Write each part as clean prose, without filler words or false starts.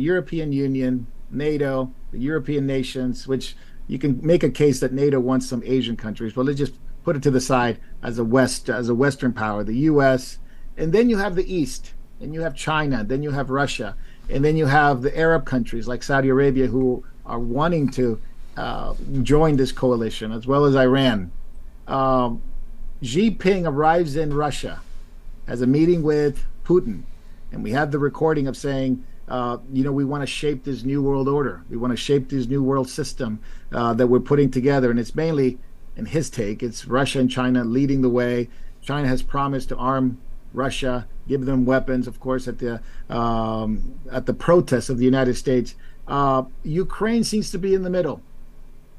European Union, NATO, the European nations, which you can make a case that NATO wants some Asian countries, but let's just put it to the side as a Western power, the U.S., and then you have the East, and you have China, then you have Russia, and then you have the Arab countries like Saudi Arabia who are wanting to join this coalition, as well as Iran. Um, Xi Jinping arrives in Russia, has a meeting with Putin, and we have the recording of saying, we want to shape this new world order. We want to shape this new world system that we're putting together. And it's mainly, in his take, it's Russia and China leading the way. China has promised to arm Russia, give them weapons, of course, at the protest of the United States. Ukraine seems to be in the middle.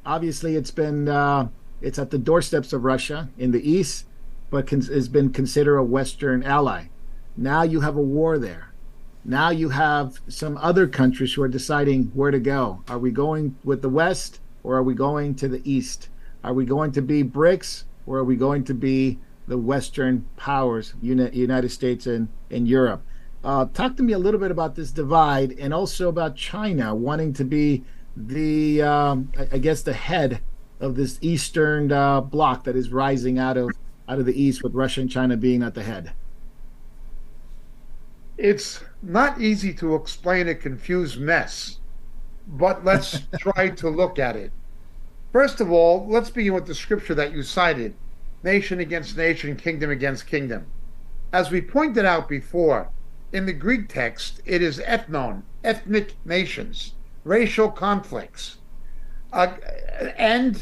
Obviously, it's at the doorsteps of Russia in the east, but has been considered a Western ally. Now you have a war there. Now you have some other countries who are deciding where to go. Are we going with the West, or are we going to the East? Are we going to be BRICS, or are we going to be the Western powers, United States and Europe? Talk to me a little bit about this divide, and also about China wanting to be I guess, the head of this Eastern bloc that is rising out of the East, with Russia and China being at the head. It's not easy to explain a confused mess, but let's try to look at it. First of all, let's begin with the scripture that you cited, nation against nation, kingdom against kingdom. As we pointed out before, in the Greek text, it is ethnon, ethnic nations, racial conflicts, and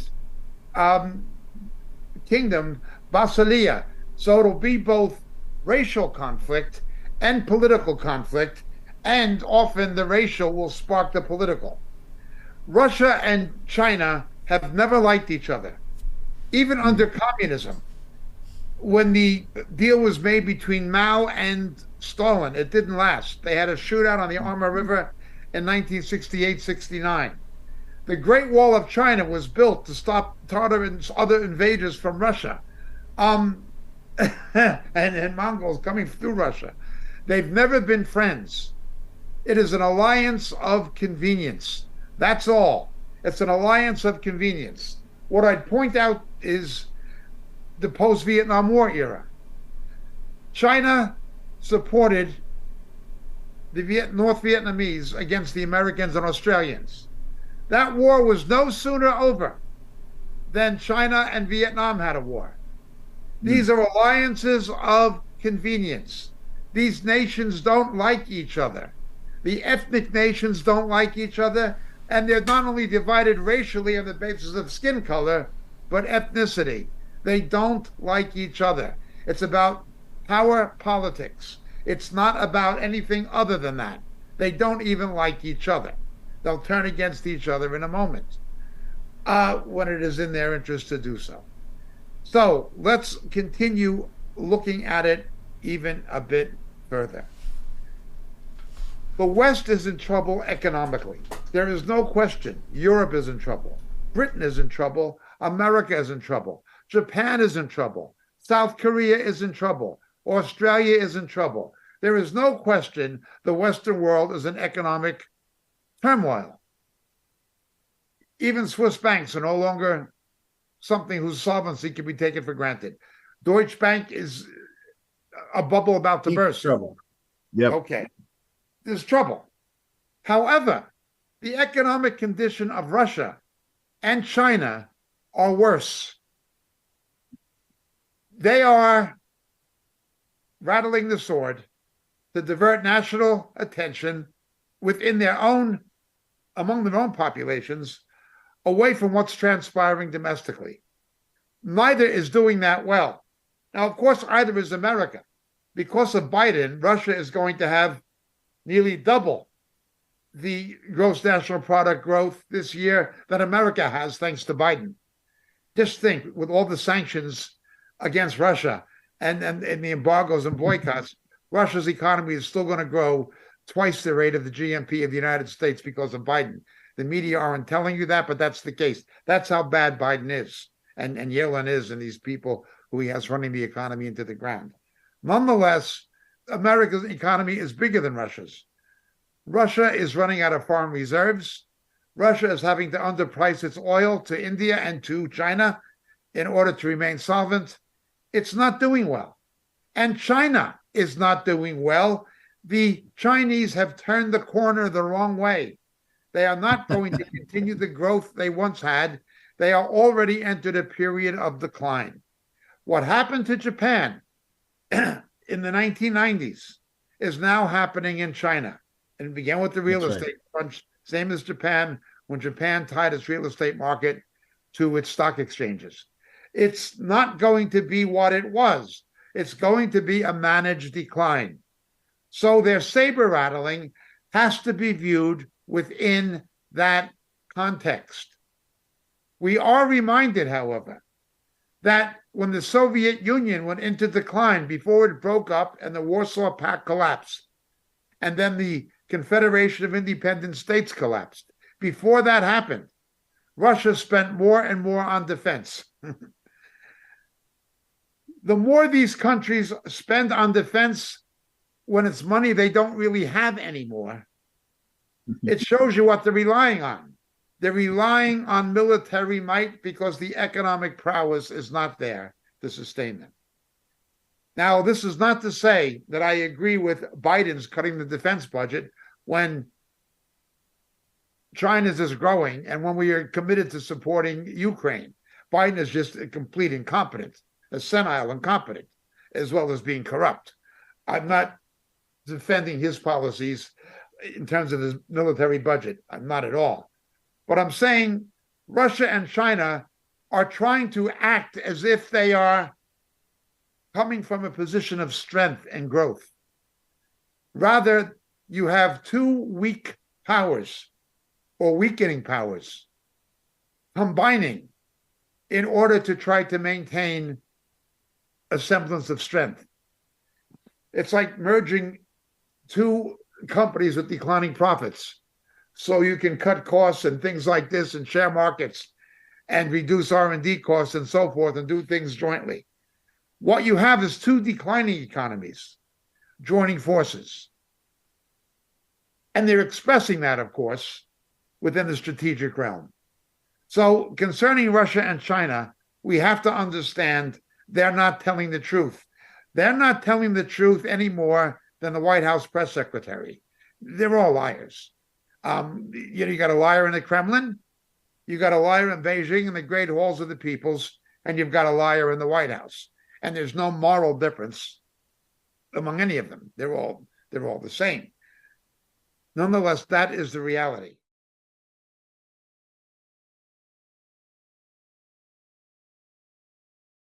kingdom, basileia. So it'll be both racial conflict and political conflict, and often the racial will spark the political. Russia and China have never liked each other, even under communism. When the deal was made between Mao and Stalin, it didn't last. They had a shootout on the Amur River in 1968-69. The Great Wall of China was built to stop Tatar and other invaders from Russia, and Mongols coming through Russia. They've never been friends. It is an alliance of convenience. That's all. It's an alliance of convenience. What I'd point out is the post-Vietnam War era. China supported the North Vietnamese against the Americans and Australians. That war was no sooner over than China and Vietnam had a war. These are alliances of convenience. These nations don't like each other. The ethnic nations don't like each other, and they're not only divided racially on the basis of skin color, but ethnicity. They don't like each other. It's about power politics. It's not about anything other than that. They don't even like each other. They'll turn against each other in a moment when it is in their interest to do so. So let's continue looking at it even a bit further. The West is in trouble economically. There is no question. Europe is in trouble. Britain is in trouble. America is in trouble. Japan is in trouble. South Korea is in trouble. Australia is in trouble. There is no question the Western world is in economic turmoil. Even Swiss banks are no longer something whose solvency can be taken for granted. Deutsche Bank is a bubble about to burst. Trouble. Yep. Okay. There's trouble. However, the economic condition of Russia and China are worse. They are rattling the sword to divert national attention within their own, among their own populations, away from what's transpiring domestically. Neither is doing that well. Now, of course, either is America. Because of Biden, Russia is going to have nearly double the gross national product growth this year that America has, thanks to Biden. Just think, with all the sanctions against Russia and the embargoes and boycotts, Russia's economy is still going to grow twice the rate of the GNP of the United States because of Biden. The media aren't telling you that, but that's the case. That's how bad Biden is, and Yellen is, and these people who he has running the economy into the ground. Nonetheless, America's economy is bigger than Russia's. Russia is running out of foreign reserves. Russia is having to underprice its oil to India and to China in order to remain solvent. It's not doing well. And China is not doing well. The Chinese have turned the corner the wrong way. They are not going to continue the growth they once had. They are already entered a period of decline. What happened to Japan in the 1990s is now happening in China. And it began with the real estate crunch, same as Japan, when Japan tied its real estate market to its stock exchanges. It's not going to be what it was. It's going to be a managed decline. So their saber rattling has to be viewed within that context. We are reminded, however, that when the Soviet Union went into decline before it broke up and the Warsaw Pact collapsed, and then the Confederation of Independent States collapsed, before that happened, Russia spent more and more on defense. The more these countries spend on defense when it's money they don't really have anymore, it shows you what they're relying on. They're relying on military might because the economic prowess is not there to sustain them. Now, this is not to say that I agree with Biden's cutting the defense budget when China's is growing and when we are committed to supporting Ukraine. Biden is just a complete incompetent, a senile incompetent, as well as being corrupt. I'm not defending his policies in terms of his military budget. I'm not at all. But I'm saying Russia and China are trying to act as if they are coming from a position of strength and growth. Rather, you have two weak powers or weakening powers combining in order to try to maintain a semblance of strength. It's like merging two companies with declining profits so you can cut costs and things like this and share markets and reduce R&D costs and so forth and do things jointly. What you have is two declining economies joining forces. And they're expressing that, of course, within the strategic realm. So concerning Russia and China, we have to understand they're not telling the truth. They're not telling the truth any more than the White House press secretary. They're all liars. You got a liar in the Kremlin, you got a liar in Beijing in the great halls of the peoples, and you've got a liar in the White House. And there's no moral difference among any of them. They're all the same. Nonetheless, that is the reality.